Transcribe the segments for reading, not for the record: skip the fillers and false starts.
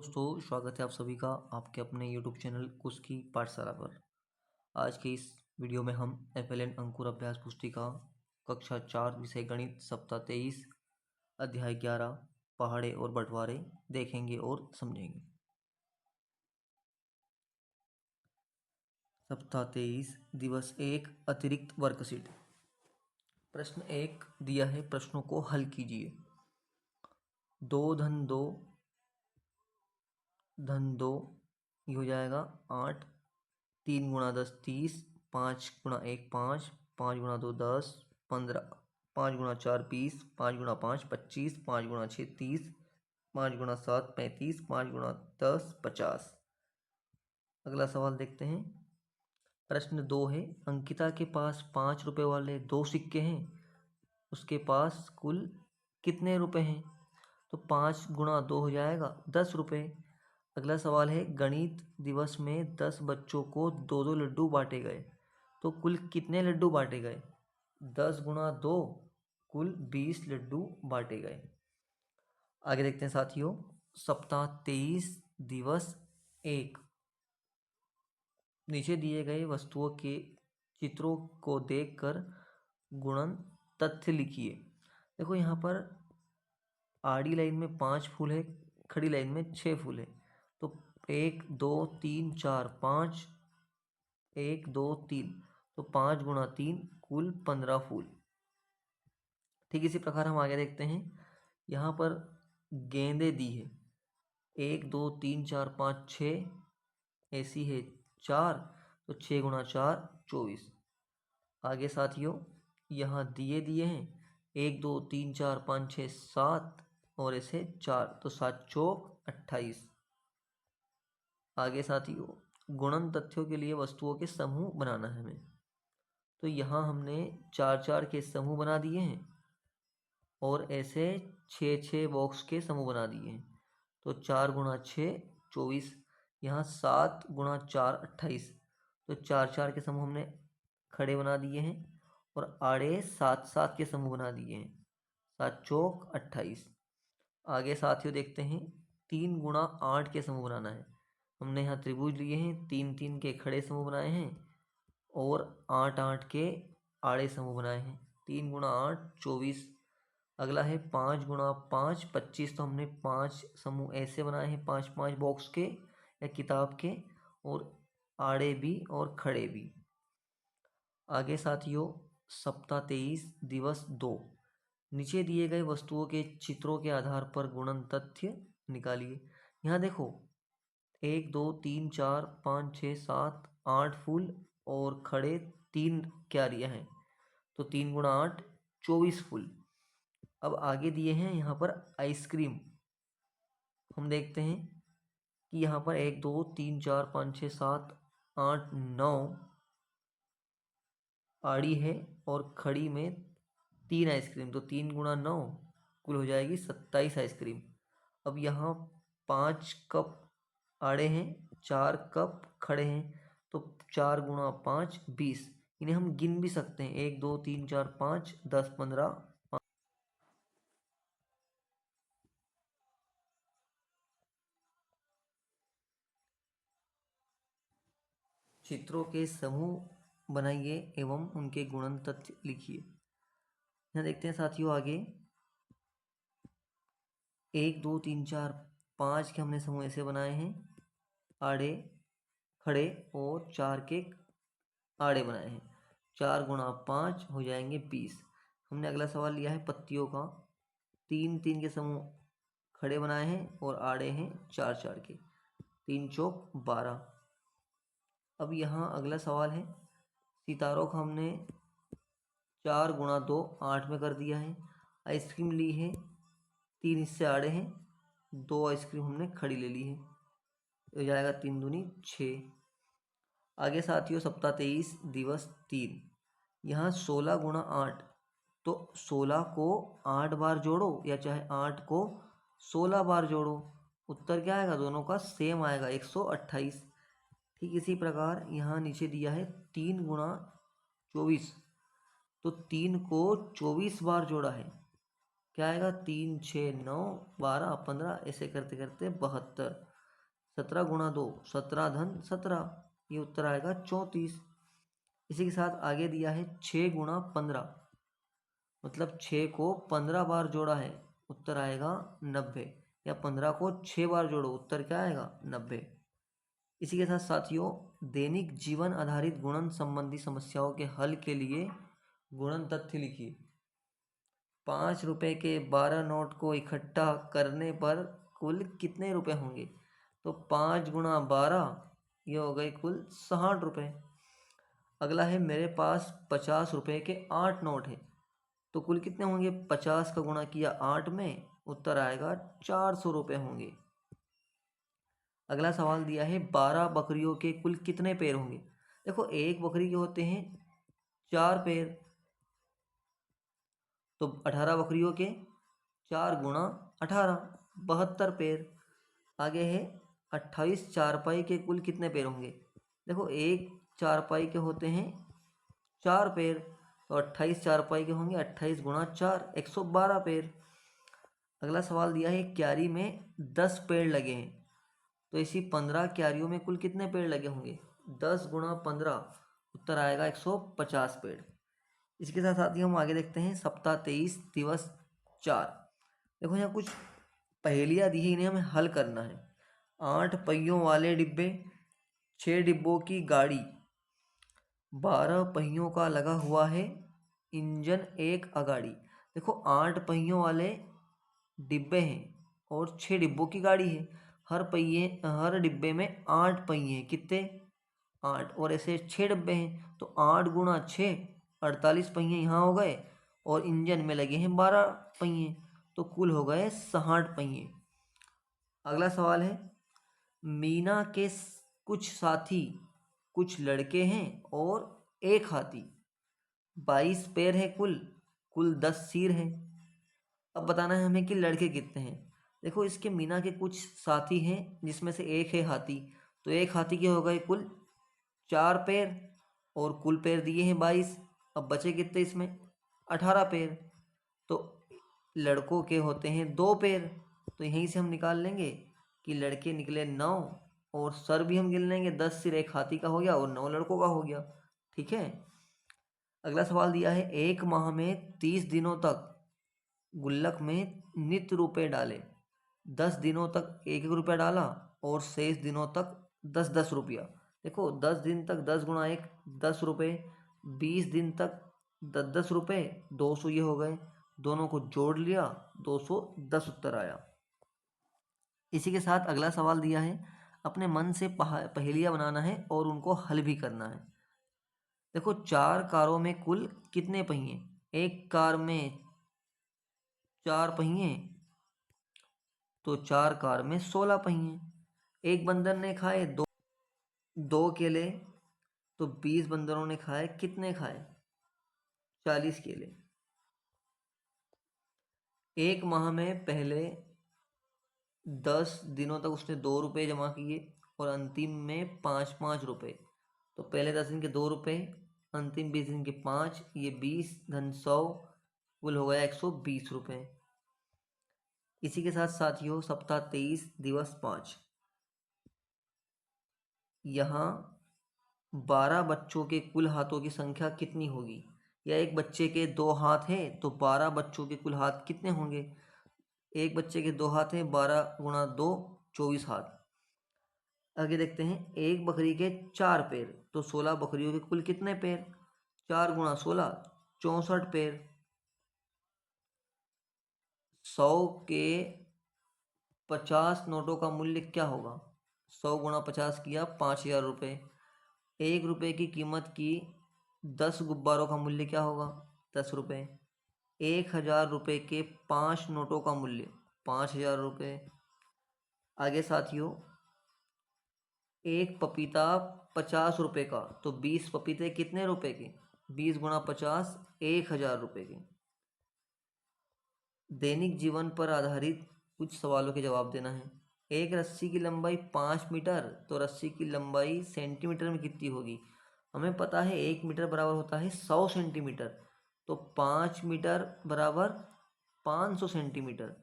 दोस्तों, स्वागत है आप सभी का आपके अपने YouTube चैनल कुश की पाठशाला पर। आज के इस वीडियो में हम FLN अंकुर अभ्यास पुस्तिका कक्षा 4 विषय गणित सप्ताह 23 अध्याय 11 पहाड़े और बंटवारे देखेंगे और समझेंगे। सप्ताह 23 दिवस 1 अतिरिक्त वर्कशीट। प्रश्न 1 दिया है, प्रश्नों को हल कीजिए। 2 धन 2 धन 2 ये हो जाएगा 8, 3 गुणा 10 30, 5 गुणा 1 5, 5 गुणा 2 10, 15, 5 गुणा 4 20, 5 गुणा 5 25, 5 गुणा 6 30, 5 गुणा 7 35, 5 गुणा 10 50। अगला सवाल देखते हैं। प्रश्न 2 है, अंकिता के पास 5 रुपए वाले 2 सिक्के हैं, उसके पास कुल कितने रुपए हैं? तो 5 गुणा 2 हो जाएगा 10 रुपये। अगला सवाल है, गणित दिवस में 10 बच्चों को 2-2 लड्डू बांटे गए, तो कुल कितने लड्डू बांटे गए? 10 गुणा 2 कुल 20 लड्डू बांटे गए। आगे देखते हैं साथियों। सप्ताह 23 दिवस 1। नीचे दिए गए वस्तुओं के चित्रों को देखकर गुणन तथ्य लिखिए। देखो यहाँ पर आड़ी लाइन में 5 फूल है, खड़ी लाइन में 6 फूल है, तो 1 2 3 4 5, 1 2 3, तो 5 गुणा 3 कुल 15 फूल। ठीक इसी प्रकार हम आगे देखते हैं। यहाँ पर गेंदे दी है, 1 2 3 4 5 6, ऐसी है 4, तो 6 गुणा 4 24। आगे साथियों यहाँ दिए दिए हैं 1 2 3 4 5 6 7 और ऐसे 4, तो 7 चौक 28। आगे साथियों गुणन तथ्यों के लिए वस्तुओं के समूह बनाना है हमें, तो यहाँ हमने 4-4 के समूह बना दिए हैं और ऐसे 6-6 बॉक्स के समूह बना दिए हैं, तो 4 गुणा 6 24। यहाँ 7 गुणा 4 28, तो 4-4 के समूह हमने खड़े बना दिए हैं और आड़े 7-7 के समूह बना दिए हैं, 7 चौक 28। आगे साथियों देखते हैं 3 गुणा 8 के समूह बनाना है। हमने यहाँ त्रिभुज लिए हैं, 3-3 के खड़े समूह बनाए हैं और 8-8 के आड़े समूह बनाए हैं। 3 गुणा 8 24। अगला है 5 गुणा 5 25, तो हमने 5 समूह ऐसे बनाए हैं, 5-5 बॉक्स के या किताब के, और आड़े भी और खड़े भी। आगे साथियों सप्ताह 23 दिवस 2। नीचे दिए गए वस्तुओं के चित्रों के आधार पर गुणन तथ्य निकालिए। यहाँ देखो 1 2 3 4 5 6 7 8 फूल और खड़े 3 क्यारियाँ हैं, तो 3 गुणा 8 24 फूल। अब आगे दिए हैं यहाँ पर आइसक्रीम। हम देखते हैं कि यहाँ पर 1 2 3 4 5 6 7 8 9 आड़ी है और खड़ी में 3 आइसक्रीम, तो 3 गुणा 9 कुल हो जाएगी 27 आइसक्रीम। अब यहाँ 5 कप आड़े हैं, 4 कप खड़े हैं, तो 4 गुणा 5 20। इन्हें हम गिन भी सकते हैं, 1 2 3 4 5 10 15। चित्रों के समूह बनाइए एवं उनके गुणन तथ्य लिखिए। यहाँ देखते हैं साथियों आगे 1 2 3 4 5 के हमने समूह ऐसे बनाए हैं, आड़े खड़े और 4 के आड़े बनाए हैं। 4 गुणा 5 हो जाएंगे 20। हमने अगला सवाल लिया है पत्तियों का, 3-3 के समूह खड़े बनाए हैं और आड़े हैं 4-4 के, 3 चौक 12। अब यहाँ अगला सवाल है सितारों का हमने 4 गुणा 2 8 में कर दिया है। आइसक्रीम ली है, 3 इससे आड़े हैं, 2 आइसक्रीम हमने खड़ी ले ली है, हो जाएगा 3 दूनी 6। आगे साथियों सप्ताह 23 दिवस 3। यहाँ 16 गुणा 8, तो 16 को 8 बार जोड़ो या चाहे 8 को 16 बार जोड़ो, उत्तर क्या आएगा? दोनों का सेम आएगा, 128। ठीक इसी प्रकार यहाँ नीचे दिया है 3 गुणा 24, तो 3 को 24 बार जोड़ा है, क्या आएगा? 3 6 9 12 15, ऐसे करते करते 72। 17 गुणा 2 17 धन 17, ये उत्तर आएगा 34। इसी के साथ आगे दिया है 6 गुणा 15, मतलब 6 को 15 बार जोड़ा है, उत्तर आएगा 90। या 15 को 6 बार जोड़ो, उत्तर क्या आएगा 90। इसी के साथ साथियों, दैनिक जीवन आधारित गुणन संबंधी समस्याओं के हल के लिए गुणन तथ्य लिखिए। 5 रुपए के 12 नोट को इकट्ठा करने पर कुल कितने रुपए होंगे? तो 5 गुणा 12, ये हो गए कुल 60 रुपये। अगला है मेरे पास 50 रुपए के 8 नोट हैं, तो कुल कितने होंगे? 50 का गुणा किया 8 में, उत्तर आएगा 400 रुपये होंगे। अगला सवाल दिया है 12 बकरियों के कुल कितने पैर होंगे? देखो, एक बकरी के होते हैं 4 पैर, तो 18 बकरियों के 4 गुणा 18, 72 पैर। आगे है 28 चारपाई के कुल कितने पैर होंगे? देखो, एक चारपाई के होते हैं 4 पैर, तो 28 चारपाई के होंगे 28 गुणा 4, 112 पैर। अगला सवाल दिया है क्यारी में 10 पेड़ लगे हैं, तो इसी 15 क्यारियों में कुल कितने पेड़ लगे होंगे? 10 गुणा 15, उत्तर आएगा 150 पेड़। इसके साथ साथ ही हम आगे देखते हैं सप्ताह 23 दिवस 4। देखो, यहाँ कुछ पहेलियाँ दी है, इन्हें हमें हल करना है। 8 पहियों वाले डिब्बे, 6 डिब्बों की गाड़ी, 12 पहियों का लगा हुआ है इंजन एक अगाड़ी। देखो, 8 पहियों वाले डिब्बे हैं और 6 डिब्बों की गाड़ी है। हर डिब्बे में 8 पहिए हैं, कितने? 8, और ऐसे 6 डिब्बे हैं, तो 8 गुणा 6, 48 पहिए यहाँ हो गए, और इंजन में लगे हैं 12 पहिए, तो कुल हो गए 60 पहिए। अगला सवाल है मीना के कुछ साथी, कुछ लड़के हैं और एक हाथी, 22 पैर है कुल 10 सिर है। अब बताना है हमें कि लड़के कितने हैं। देखो, इसके मीना के कुछ साथी हैं जिसमें से एक है हाथी, तो एक हाथी के हो गए कुल 4 पैर, और कुल पैर दिए हैं 22। अब बचे कितने इसमें? 18 पैर। तो लड़कों के होते हैं 2 पैर, तो यहीं से हम निकाल लेंगे कि लड़के निकले 9, और सर भी हम गिन लेंगे, 10 सिर एक हाथी का हो गया और 9 लड़कों का हो गया। ठीक है। अगला सवाल दिया है 1 माह में 30 दिनों तक गुल्लक में नित रुपए डाले, 10 दिनों तक 1-1 रुपया डाला, और शेष दिनों तक 10-10 रुपया। देखो, 10 दिन तक 10 गुणा 1, 10 रुपये, 20 दिन तक 10-10 रुपये, 200 ये हो गए, दोनों को जोड़ लिया, 210 उत्तर आया। इसी के साथ अगला सवाल दिया है अपने मन से पहेलियाँ बनाना है और उनको हल भी करना है। देखो, 4 कारों में कुल कितने पहिए? एक कार में 4 पहिए, तो 4 कार में 16 पहिए। एक बंदर ने खाए दो केले, तो 20 बंदरों ने खाए, कितने खाए? 40 केले। एक माह में पहले 10 दिनों तक उसने 2 रुपये जमा किए और अंतिम में 5-5 रुपये, तो पहले 10 दिन के 2 रुपये, अंतिम 20 दिन के 5, ये 20 धन 100, कुल हो गया 120 रुपये। इसी के साथ साथियों, सप्ताह 23 दिवस 5, यहाँ 12 बच्चों के कुल हाथों की संख्या कितनी होगी? या एक बच्चे के 2 हाथ हैं, तो 12 बच्चों के कुल हाथ कितने होंगे? एक बच्चे के 2 हाथ हैं, 12 गुणा 2, 24 हाथ। आगे देखते हैं एक बकरी के 4 पैर, तो 16 बकरियों के कुल कितने पैर? 4 गुणा 16, 64 पैर। 100 के 50 नोटों का मूल्य क्या होगा? 100 गुणा 50 किया 5000 रुपये। 1 रुपये की कीमत की 10 गुब्बारों का मूल्य क्या होगा? 10 रुपये। 1000 रुपये के 5 नोटों का मूल्य 5000 रुपये। आगे साथियों, एक पपीता 50 रुपये का, तो 20 पपीते कितने रुपए के? 20 गुणा 50, 1000 रुपये के। दैनिक जीवन पर आधारित कुछ सवालों के जवाब देना है। एक रस्सी की लंबाई 5 मीटर, तो रस्सी की लंबाई सेंटीमीटर में कितनी होगी? हमें पता है 1 मीटर बराबर होता है 100 सेंटीमीटर, तो 5 मीटर बराबर 500 सेंटीमीटर।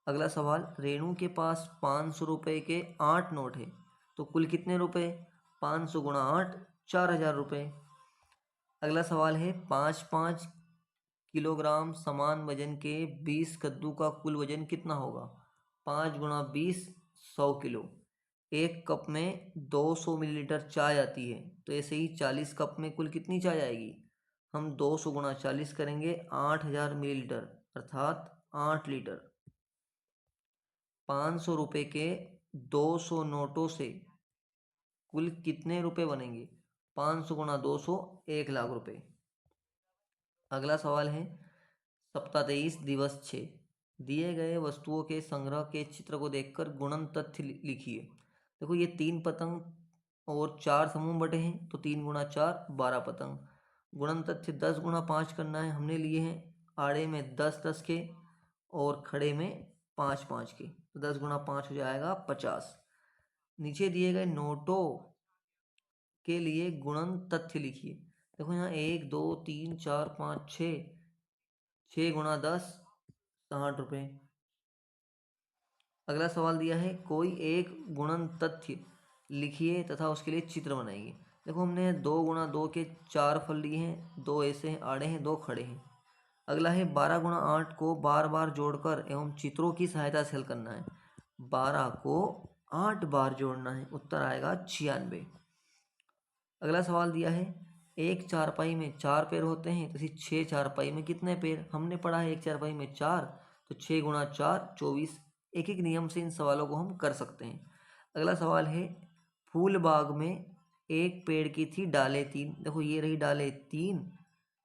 अगला सवाल, रेणु के पास 500 रुपये के 8 नोट है, तो कुल कितने रुपए? 500 गुणा 8, 4000 रुपये। अगला सवाल है, 5-5 किलोग्राम समान वजन के 20 कद्दू का कुल वजन कितना होगा? 5 गुणा 20, 100 किलो। एक कप में 200 मिलीलीटर चाय आती है, तो ऐसे ही 40 कप में कुल कितनी चाय आएगी? हम 200 गुणा 40 करेंगे, 8000 मिलीलीटर अर्थात 8 लीटर। 500 रुपये के 200 नोटों से कुल कितने रुपए बनेंगे? 500 गुणा 200, 1 लाख रुपए। अगला सवाल है, सप्ताह 23 दिवस 6, दिए गए वस्तुओं के संग्रह के चित्र को देखकर गुणन तथ्य लिखिए। देखो ये 3 पतंग और 4 समूह बटे हैं, तो 3 गुणा 4, 12 पतंग। गुणन तथ्य 10 गुणा 5 करना है, हमने लिए हैं आड़े में 10-10 के और खड़े में 5-5 के, तो 10 गुणा 5 हो जाएगा 50। नीचे दिए गए नोटों के लिए गुणन तथ्य लिखिए। देखो यहाँ 1 2 3 4 5 6, 6 गुणा 10, 60 रुपये। अगला सवाल दिया है, कोई एक गुणन तथ्य लिखिए तथा उसके लिए चित्र बनाइए। देखो हमने 2 गुणा 2 के 4 फल लिए हैं, 2 ऐसे हैं आड़े हैं, 2 खड़े हैं। अगला है, 12 गुणा 8 को बार बार जोड़कर एवं चित्रों की सहायता से हल करना है। 12 को 8 बार जोड़ना है, उत्तर आएगा 96। अगला सवाल दिया है, एक चारपाई में 4 पैर होते हैं, तो 6 चारपाई में कितने पैर? हमने पढ़ा है एक चारपाई में 4, तो 6 गुणा 4, 24। एक एक नियम से इन सवालों को हम कर सकते हैं। अगला सवाल है, फूल बाग में एक पेड़ की थी डालें 3। देखो ये रही डालें 3,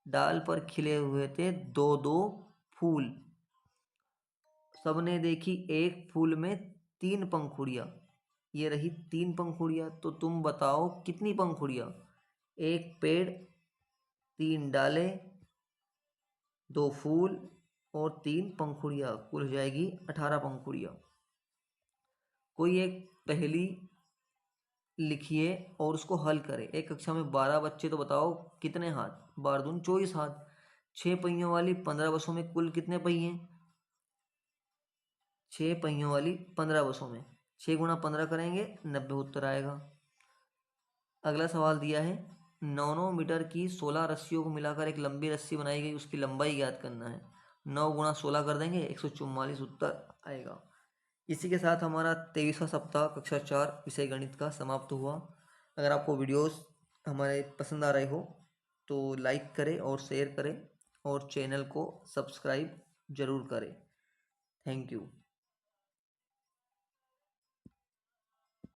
डाल पर खिले हुए थे 2-2 फूल। सबने देखी एक फूल में 3 पंखुड़ियाँ, ये रही 3 पंखुड़ियाँ, तो तुम बताओ कितनी पंखुड़ियाँ? एक पेड़, 3 डालें, 2 फूल और 3 पंखुड़ियाँ, कुल हो जाएगी 18 पंखुड़ियाँ। कोई एक पहेली लिखिए और उसको हल करें। एक कक्षा में 12 बच्चे, तो बताओ कितने हाथ? 12 दूनी 24 हाथ। 6 पहियों वाली 15 बसों में कुल कितने पहिए? 6 पहियों वाली 15 बसों में 6 गुणा 15 करेंगे, 90 उत्तर आएगा। अगला सवाल दिया है, 9 मीटर की 16 रस्सियों को मिलाकर एक लंबी रस्सी बनाई गई, उसकी लंबाई ज्ञात करना है। 9 गुणा 16 कर देंगे, 144 उत्तर आएगा। इसी के साथ हमारा 23वां सप्ताह कक्षा 4 विषय गणित का समाप्त हुआ। अगर आपको वीडियोस हमारे पसंद आ रहे हो तो लाइक करें और शेयर करें और चैनल को सब्सक्राइब ज़रूर करें। Thank you.